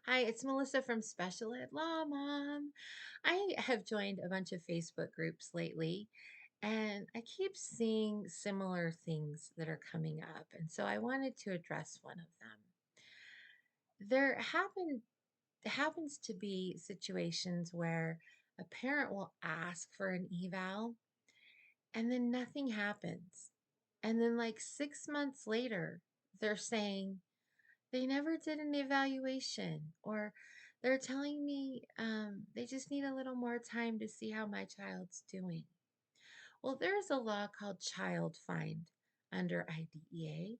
Hi, it's Melissa from Special Ed Law Mom. I have joined a bunch of Facebook groups lately, and I keep seeing similar things that are coming up. And so I wanted to address one of them. There happens to be situations where a parent will ask for an eval and then nothing happens. And then like 6 months later, they're saying, they never did an evaluation, or they're telling me they just need a little more time to see how my child's doing. Well, there's a law called Child Find under IDEA,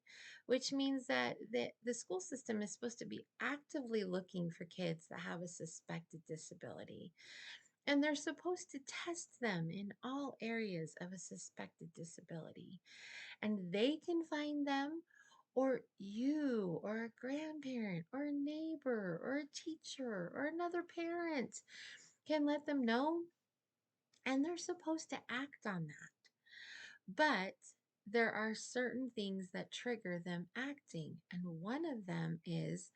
which means that the school system is supposed to be actively looking for kids that have a suspected disability. And they're supposed to test them in all areas of a suspected disability, and they can find them, or you or a grandparent or a neighbor or a teacher or another parent can let them know, and they're supposed to act on that. But there are certain things that trigger them acting, and one of them is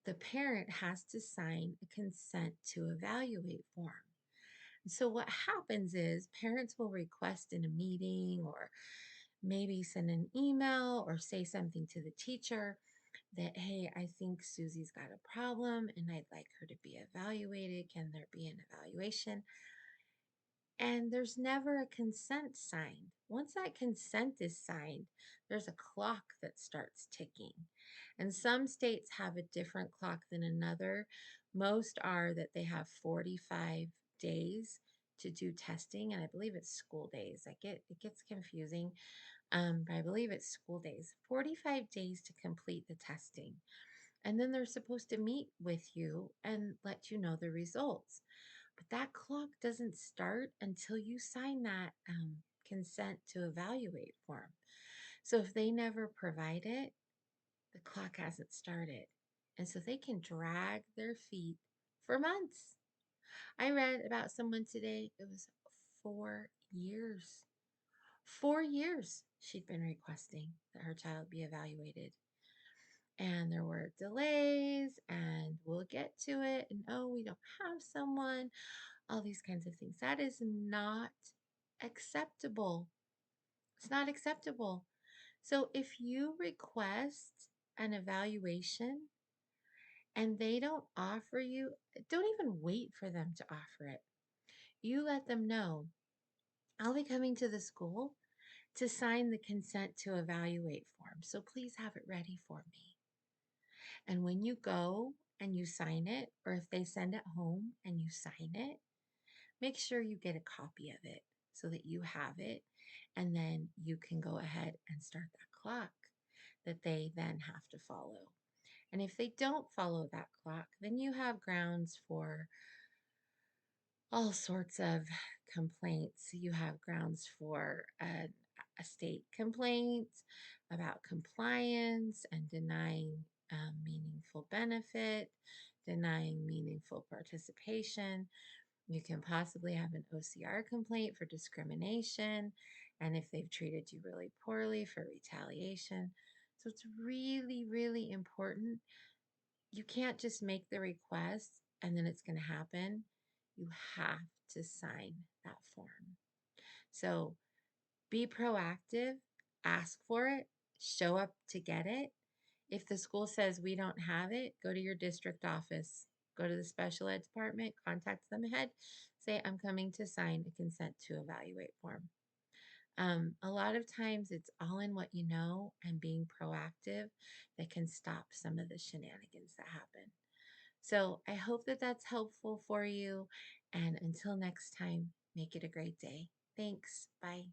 the parent has to sign a consent to evaluate form. So what happens is parents will request in a meeting, or maybe send an email or say something to the teacher that, hey, I think Susie's got a problem and I'd like her to be evaluated. Can there be an evaluation? And there's never a consent signed. Once that consent is signed, there's a clock that starts ticking. And some states have a different clock than another. Most are that they have 45 days to do testing, and I believe it's school days. It gets confusing, but I believe it's school days. 45 days to complete the testing. And then they're supposed to meet with you and let you know the results. But that clock doesn't start until you sign that consent to evaluate form. So if they never provide it, the clock hasn't started. And so they can drag their feet for months. I read about someone today, it was 4 years. 4 years she'd been requesting that her child be evaluated. And there were delays, and we'll get to it. And oh, we don't have someone, all these kinds of things. That is not acceptable. It's not acceptable. So if you request an evaluation and they don't offer you, don't even wait for them to offer it. You let them know, I'll be coming to the school to sign the consent to evaluate form. So please have it ready for me. And when you go and you sign it, or if they send it home and you sign it, make sure you get a copy of it so that you have it. And then you can go ahead and start that clock that they then have to follow. And if they don't follow that clock, then you have grounds for all sorts of complaints. You have grounds for a state complaint about compliance and denying meaningful benefit, denying meaningful participation. You can possibly have an OCR complaint for discrimination, and if they've treated you really poorly, for retaliation. So it's really, really important. You can't just make the request and then it's going to happen. You have to sign that form. So be proactive, ask for it, show up to get it. If the school says we don't have it, go to your district office, go to the special ed department, contact them ahead, say, I'm coming to sign a consent to evaluate form. A lot of times it's all in what you know and being proactive that can stop some of the shenanigans that happen. So I hope that that's helpful for you. And until next time, make it a great day. Thanks. Bye.